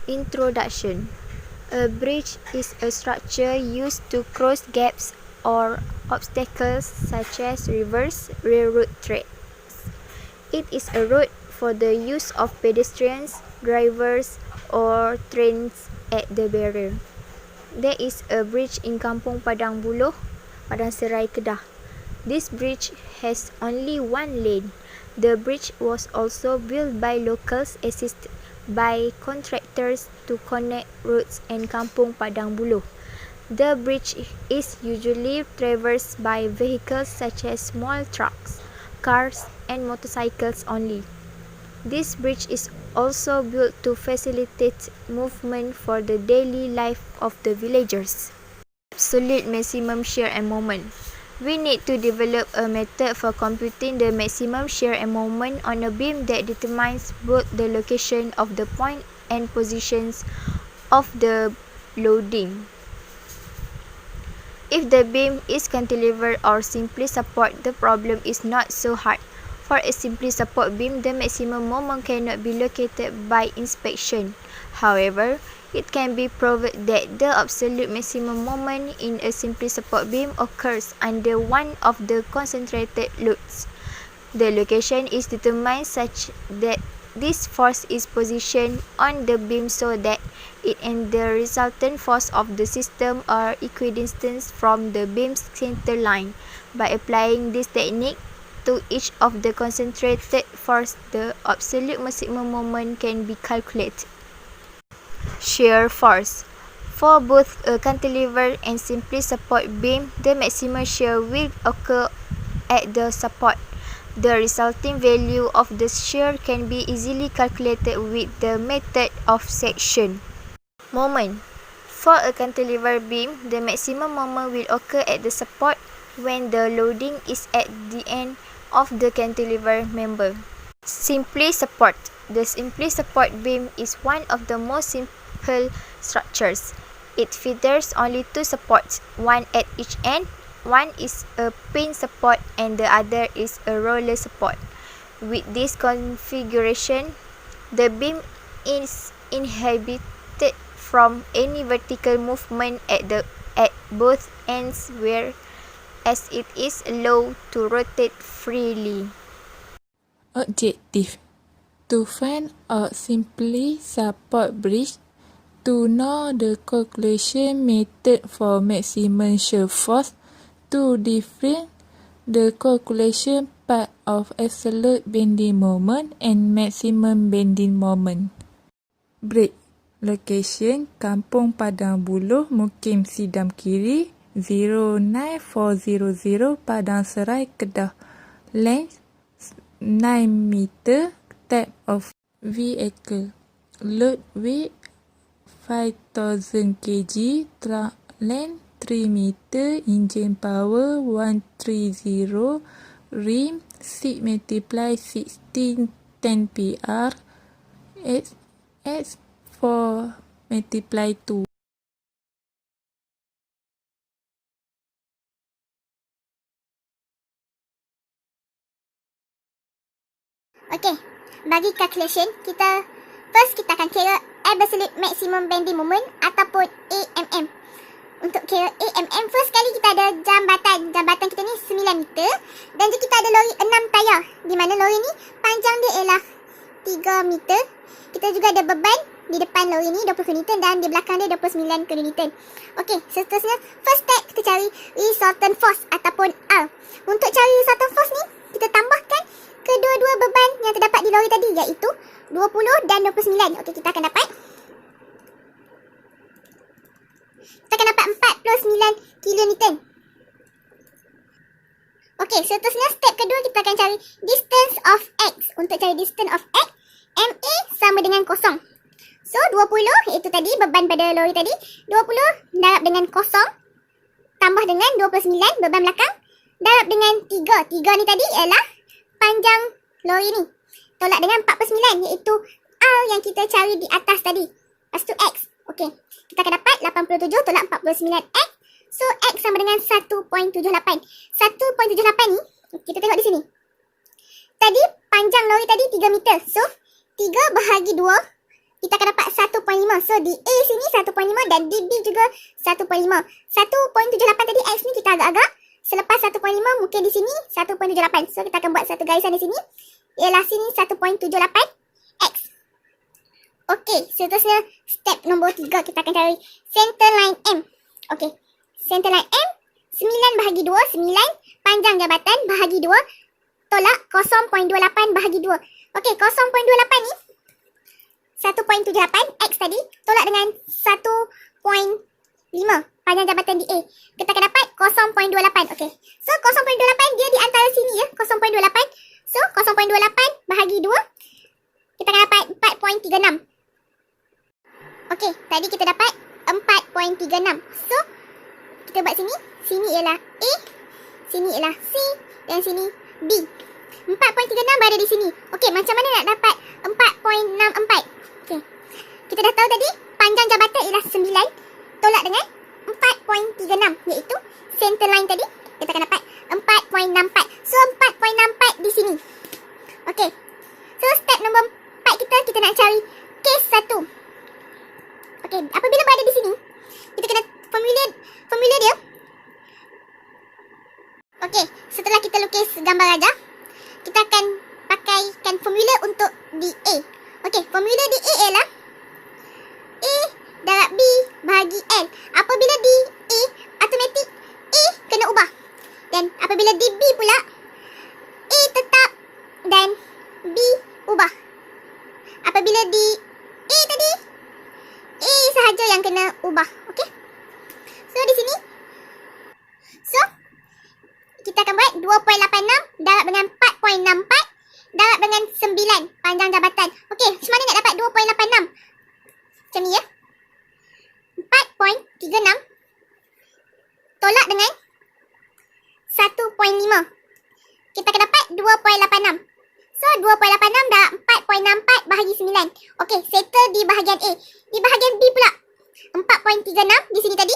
Introduction. A bridge is a structure used to cross gaps or obstacles such as rivers, railroad tracks. It is a road for the use of pedestrians, drivers, or trains at the barrier. There is a bridge in Kampung Padang Buloh, Padang Serai, Kedah. This bridge has only one lane. The bridge was also built by locals assisted by contractors to connect roads in Kampung Padang Buloh. The bridge is usually traversed by vehicles such as small trucks, cars, and motorcycles only. This bridge is also built to facilitate movement for the daily life of the villagers. Absolute maximum shear and moment. We need to develop a method for computing the maximum shear and moment on a beam that determines both the location of the point and positions of the loading. If the beam is cantilevered or simply support, the problem is not so hard. For a simply support beam, the maximum moment cannot be located by inspection. However, it can be proved that the absolute maximum moment in a simply support beam occurs under one of the concentrated loads. The location is determined such that this force is positioned on the beam so that it and the resultant force of the system are equidistant from the beam's center line. By applying this technique to each of the concentrated force, the absolute maximum moment can be calculated. Shear force. For both a cantilever and simply support beam, the maximum shear will occur at the support. The resulting value of the shear can be easily calculated with the method of section. Moment. For a cantilever beam, the maximum moment will occur at the support when the loading is at the end of the cantilever member. Simply support. The simply support beam is one of the most simple structures. It features only two supports, one at each end. One is a pin support and the other is a roller support. With this configuration, the beam is inhibited from any vertical movement at both ends, whereas it is allowed to rotate freely. Objective: to find out simply support bridge, to know the calculation method for maximum shear force, to define the calculation part of absolute bending moment and maximum bending moment. Bridge location: Kampung Padang Buloh, Mukim Sidam Kiri, 09400, Padang Serai, Kedah. Length 9 meter. Type of vehicle: load weight 5000 kg, truck length 3 meter, engine power 130, rim 6 multiply 16 10 PR, X 4 multiply 2. Okey, bagi calculation, kita akan kira absolute maximum bending moment ataupun AMM. Untuk kira AMM, first kali kita ada jambatan kita ni 9 meter dan juga kita ada lori 6 tayar, di mana lori ni panjang dia ialah 3 meter. Kita juga ada beban di depan lori ni 20 kN dan di belakang dia 29 kN. Okey, seterusnya first step kita cari resultant force ataupun R. Untuk cari resultant force ni, kita tambahkan kedua-dua beban yang terdapat di lori tadi, iaitu 20 dan 29. Okey, kita akan dapat 49 kN. Okey, seterusnya step kedua kita akan cari distance of X. Untuk cari distance of X, MA sama dengan kosong. So, 20 iaitu tadi beban pada lori tadi, 20 darab dengan kosong tambah dengan 29 beban belakang darab dengan 3. 3 ni tadi ialah panjang lori ni. Tolak dengan 49 iaitu R yang kita cari di atas tadi. Lepas tu X. Okey, kita akan dapat 87 tolak 49X. So, X sama dengan 1.78. 1.78 ni, kita tengok di sini. Tadi, panjang lori tadi 3 meter. So, 3 bahagi 2 kita akan dapat 1.5. So, di A sini 1.5 dan di B juga 1.5. 1.78 tadi X ni kita agak-agak. Selepas 1.5 mungkin di sini 1.78. So, kita akan buat satu garisan di sini. Ialah sini 1.78 X. Okey, seterusnya step nombor 3 kita akan cari center line M. Okey, center line M 9 bahagi 2, 9 panjang jabatan bahagi 2 tolak 0.28 bahagi 2. Okey, 0.28 ni 1.78 X tadi tolak dengan 1.5 panjang jabatan di A. Kita akan dapat 0.28. Okey. So 0.28 dia di antara sini ya, 0.28. So 0.28 bahagi 2 kita akan dapat 4.36. Okey, tadi kita dapat 4.36. So kita buat sini, sini ialah A, sini ialah C dan sini B. 4.36 berada di sini. Okey, macam mana nak dapat 4.64? Okey. Kita dah tahu tadi panjang jabatan ialah 9 tolak dengan 4.36 iaitu center line tadi. Kita akan dapat 4.64. So 4.64 di sini. Okey. So step nombor 4 kita nak cari case 1. Okey, apabila berada di sini, kita kena formula dia. Okey, setelah kita lukis gambar rajah, kita akan pakaikan formula untuk di A. Okey, formula di A ialah A darab B bahagi L. Apabila di A, automatik A kena ubah. Dan apabila di B pula, A tetap dan B ubah. Apabila di A tadi, A sahaja yang kena ubah. Okey. So di sini, so kita akan buat 2.86 darab dengan 4.64 darab dengan 9 panjang jabatan. Okey, macam mana nak dapat 2.86? Macam ni ya. 4.36 tolak dengan 1.5. Kita akan dapat 2.86. So 2.86 darab 4.64 bahagi 9. Okey, settle di bahagian A. Di bahagian B pula 4.36 di sini tadi.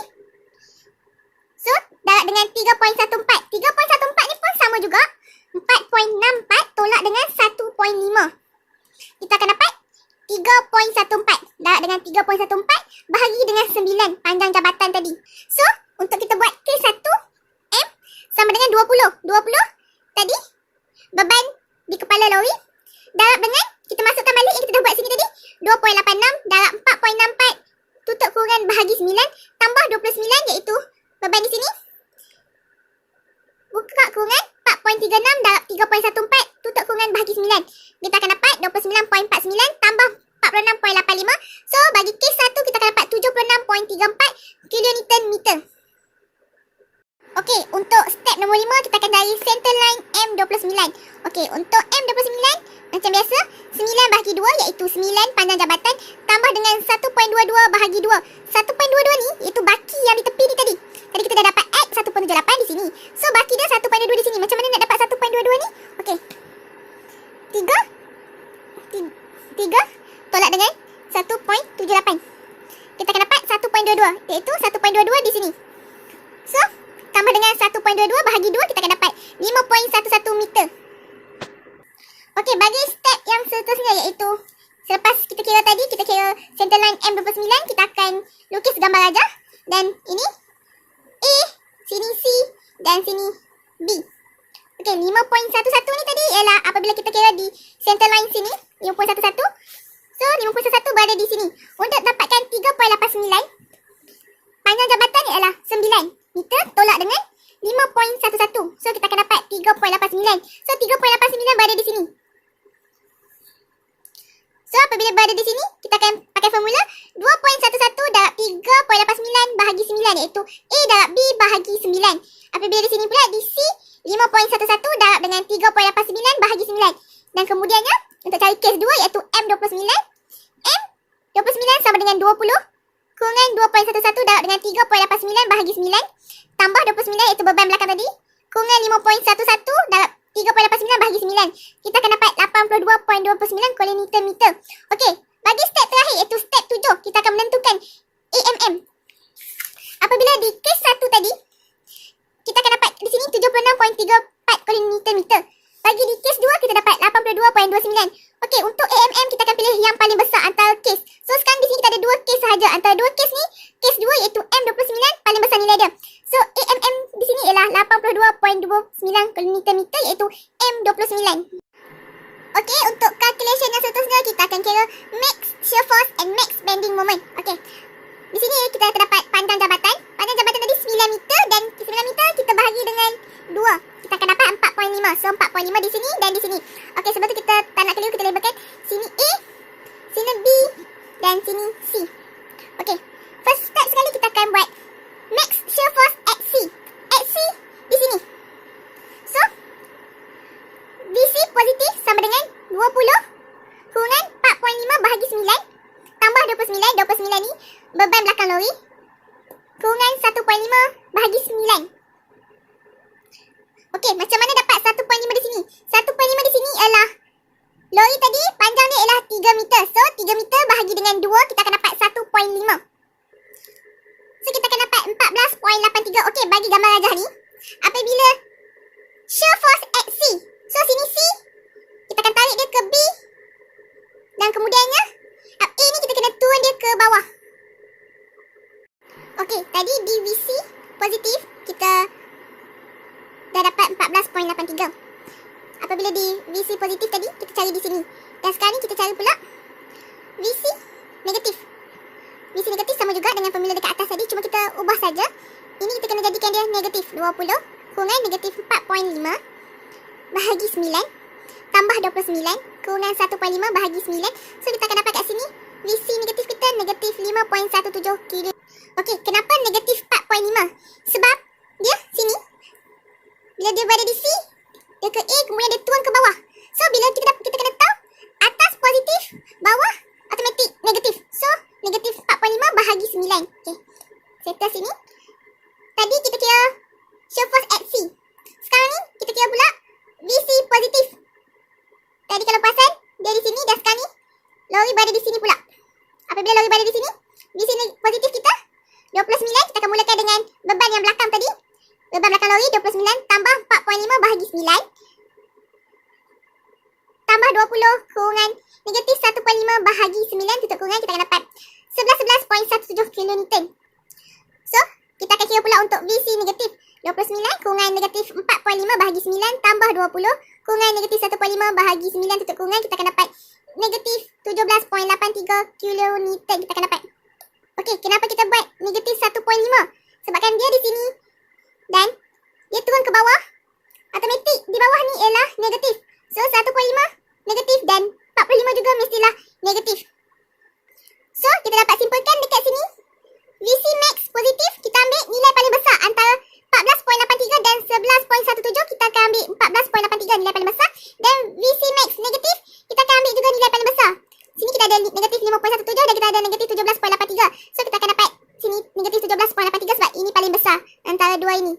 So darab dengan 3.14. 3.14 ni pun sama juga. 4.64 tolak dengan 1.5. Kita akan dapat 3.14 darab dengan 3.14 bahagi dengan 9 panjang jabatan tadi. So untuk kita buat case 1 M sama dengan 20. 20 tadi beban di kepala lori darab dengan, kita masukkan balik yang kita dah buat sini tadi, 2.86 darab 4.64 tutup kurungan bahagi 9 tambah 29 iaitu beban di sini. Buka kurungan 4.36 darab 3.14 tutup kurungan bahagi 9. Kita akan dapat 29.49 tambah 46.85. So bagi case 1 kita akan dapat 76.34 kilonewton meter. Okey, untuk step nombor 5 kita akan cari center line M29. Okey, untuk M29 macam biasa 9 bahagi 2 iaitu 9 panjang jabatan tambah dengan 1.22 bahagi 2. 1.22 ni iaitu baki yang di tepi ni tadi. Tadi kita dah dapat X 1.78 di sini. So baki dia 1.22 di sini. Macam mana nak dapat 1.22 ni? Okey. 3 tolak dengan 1.78. Kita akan dapat 1.22 iaitu 1.22 di sini. So tambah dengan 1.22 bahagi 2 kita akan dapat 5.11 meter. Okey, bagi step yang seterusnya iaitu selepas kita kira tadi, kita kira center line M29, kita akan lukis gambar rajah. Dan ini A, sini C dan sini B. Okey, 5.11 ni tadi ialah apabila kita kira di center line sini, 5.11. So, 5.11 berada di sini. Untuk dapatkan 3.89, panjang jabatan ialah 9 meter tolak dengan 5.11. So, kita akan dapat 3.89. So, 3.89 berada di sini. So, apabila berada di sini, kita akan pakai formula 2.11 darab 3.89 bahagi 9 iaitu A darab B bahagi 9. Apabila di sini pula di C, 5.11 darab dengan 3.89 bahagi 9. Dan kemudiannya, untuk cari case 2 iaitu M29. M29 sama dengan 20 kurungan 2.11 darab dengan 3.89 bahagi 9 tambah 29 iaitu beban belakang tadi kurungan 5.11 darab 3.89 bahagi 9. Kita akan dapat 82.29 kilonewton meter. Okey, bagi step terakhir iaitu step 7, kita akan menentukan AMM. Apabila di case 1 tadi, kita akan dapat di sini 76.34 kilonewton meter. Bagi di case 2, kita dapat 82.29. Okey, untuk AMM kita akan pilih yang paling besar antara case. sahaja antara dua kes ni. Kes 2 iaitu M29 paling besar nilai dia. So AMM di sini ialah 82.29 kN iaitu M29. Okey, untuk calculation yang seterusnya kita akan kira max shear force and max bending moment. Okey. Di sini kita terdapat panjang jabatan. Panjang jabatan tadi 9 meter dan 9 meter kita bahagi dengan 2. Kita akan dapat 4.5. So 4.5 di sini dan di sini. Okey, sebab tu kita tak nak keliru, kita labelkan sini A, sini B dan sini C. Okey. First step sekali kita akan buat max shear force at C. At C di sini. So DC positif sama dengan 20 kurungan 4.5 bahagi 9 tambah 29. 29 ni beban belakang lori kurungan 1.5 bahagi 9. Okey, macam mana dapat 1.5 di sini? 1.5 di sini ialah lori tadi panjang dia ialah 3 meter. So 3 meter bahagi dengan 2 kita akan dapat 1.5. So kita akan dapat 14.83. Okey, bagi gambar rajah ni, apabila shear force at C. So sini C, kita akan tarik dia ke B dan kemudiannya A ni kita kena turun dia ke bawah. Okey, tadi di VC positif kita dah dapat 14.83. Apabila di VC positif tadi kita cari di sini. Dan sekarang ni kita cari pula VC negatif. VC negatif sama juga dengan formula dekat atas tadi, cuma kita ubah saja. Ini kita kena jadikan dia negatif 20 kurungan negatif 4.5 bahagi 9 tambah 29 kurungan 1.5 bahagi 9. So kita akan dapat kat sini VC negatif kita negatif 5.17 kilo. Okey, kenapa negatif 4.5? Sebab dia sini, bila dia berada di C, dia ke A, kemudian dia turun ke bawah. So bila kita kena tahu atas positif, bawah automatik negatif. So negatif 4.5 bahagi 9. Okey, settle sini. Tadi kita kira shear force at C. Sekarang ni kita kira pula VC positif. Tadi kalau perasan, dia di sini dan sekarang ni lori berada di sini pula. Apabila lori berada di sini, VC positif kita 29, kita akan mulakan dengan beban yang belakang tadi. Beban belakang lori 29 tambah 4.5 bahagi 9 tambah 20 kurungan negatif 1.5 bahagi 9 tutup kurungan, kita akan dapat 11.17 kN. So, kita akan kira pula untuk VC negatif 29 kurungan negatif 4.5 bahagi 9 tambah 20 kurungan negatif 1.5 bahagi 9 tutup kurungan, kita akan dapat negatif 17.83 kN kita akan dapat. Okey, kenapa kita buat negatif 1.5? Sebabkan dia di sini dan dia turun ke bawah. Automatik di bawah ni ialah negatif. So 1.5 negatif dan 45 juga mestilah negatif. So kita dapat simpulkan dekat sini VC max positif kita ambil nilai paling besar antara 14.83 dan 11.17. Kita akan ambil 14.83 nilai paling besar. Dan VC max negatif kita akan ambil juga nilai paling besar. Sini kita ada negatif 5.17 dan kita ada negatif 17.83. So kita akan dapat sini negatif 17.83 sebab ini paling besar antara dua ini.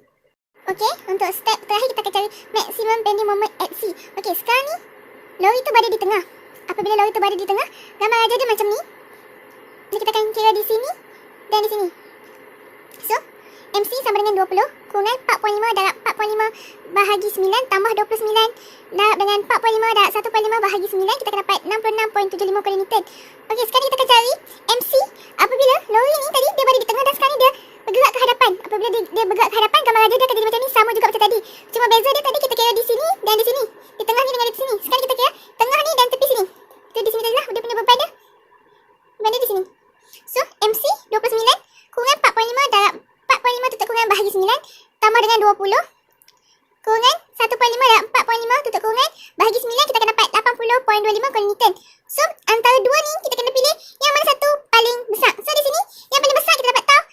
Okey, untuk step terakhir kita akan cari maximum bending moment at C. Okey, sekarang ni lori tu berada di tengah. Apabila lori tu berada di tengah, gambar raja dia macam ni. Jadi kita akan kira di sini dan di sini. So, MC sama dengan 20 kurungan 4.5 darab 4.5 bahagi 9 tambah 29 darab dengan 4.5 darab 1.5 bahagi 9, kita akan dapat 66.75 kN. Okey, sekarang kita akan cari MC apabila lori ni tadi dia berada di tengah dan sekarang ni dia bergerak ke hadapan. Apabila dia bergerak ke hadapan, gambar raja dia akan jadi macam ni, sama juga macam tadi. Cuma beza dia tadi kita kira di sini dan di sini. Di tengah ni dengan di sini. Sekarang kita kira tengah ni dan tepi sini. Itu di sini tadilah dia punya beban dia. Beban dia di sini. So, MC 29 kurungan 4.5 darab 4.5 tutup kurungan bahagi 9 tambah dengan 20 kurungan 1.5 darab 4.5 tutup kurungan bahagi 9, kita akan dapat 80.25 kN. So, antara dua ni kita kena pilih yang mana satu paling besar. So, di sini yang paling besar kita dapat tahu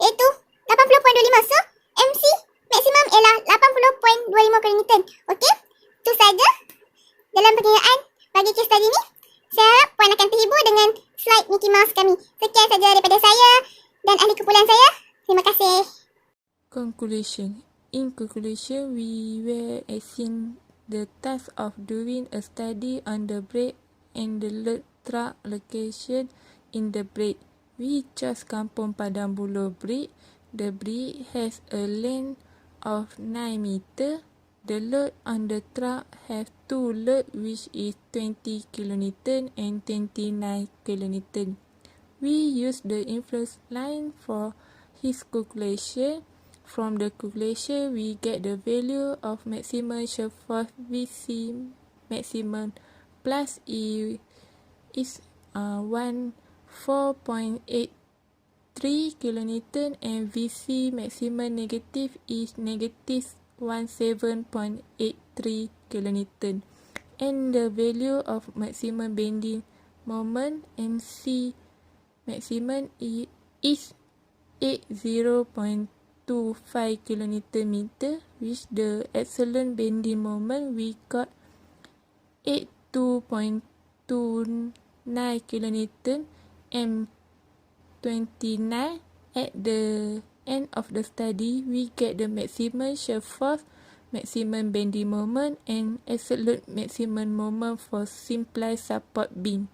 iaitu 80.25. So, MC maksimum ialah 80.25 kN. Okey, itu saja dalam pengiraan bagi kes tadi ni. Saya harap puan akan terhibur dengan slide Mickey Mouse kami. Sekian saja daripada saya dan ahli kumpulan saya. Terima kasih. Conclusion. In conclusion, we were assigning the task of doing a study on the brake and the load truck location in the brake. We chose Kampung Padang Buloh Brake. The brake has a length of 9 meter. The load on the truck have two load which is 20 kN and 29 kN. We use the influence line for his calculation. From the calculation, we get the value of maximum shear force VC maximum plus E is 4.83 kilonewton and VC maximum negative is negative 17.83 kilonewton. And the value of maximum bending moment MC maximum is 80.25 kilonewton meter, which the excellent bending moment we got 82.29 kilonewton and 29. At the end of the study, we get the maximum shear force, maximum bending moment and absolute maximum moment for simple support beam.